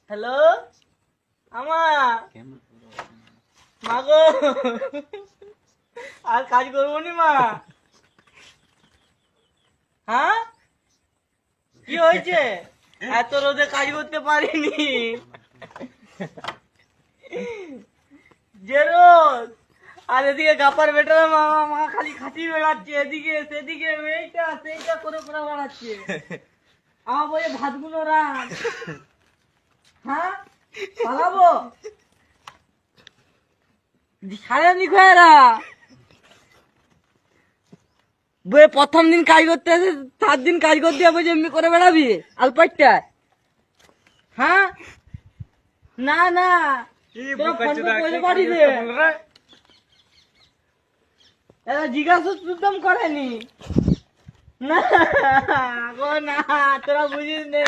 Hello আমা মাগো আর কাজ করবো নি মা। হ্যাঁ কি হয়েছে? এত রোদে কাজ করতে পারিনি। যে রোদ, আর এদিকে গাপার বেটারা মামা মা খালি খাটি বেড়াচ্ছে, এদিকে সেদিকে এইটা সেইটা করে করে বেড়াচ্ছে। আমার বলে ভাতগুলো রাখ। হ্যাঁ পালাবো সারানি খয়েরা বই প্রথম দিন কাজ করতে আসে, 7 দিন কাজ করতে হবে যে এমনি করে বেড়াবি আলপাইটায়। হ্যাঁ না না তোরা ফোন করে কইতে পারি রে, এরা জিজ্ঞাসা সুদ্ধম করেনি। না গো না, তোরা বুঝিস নে।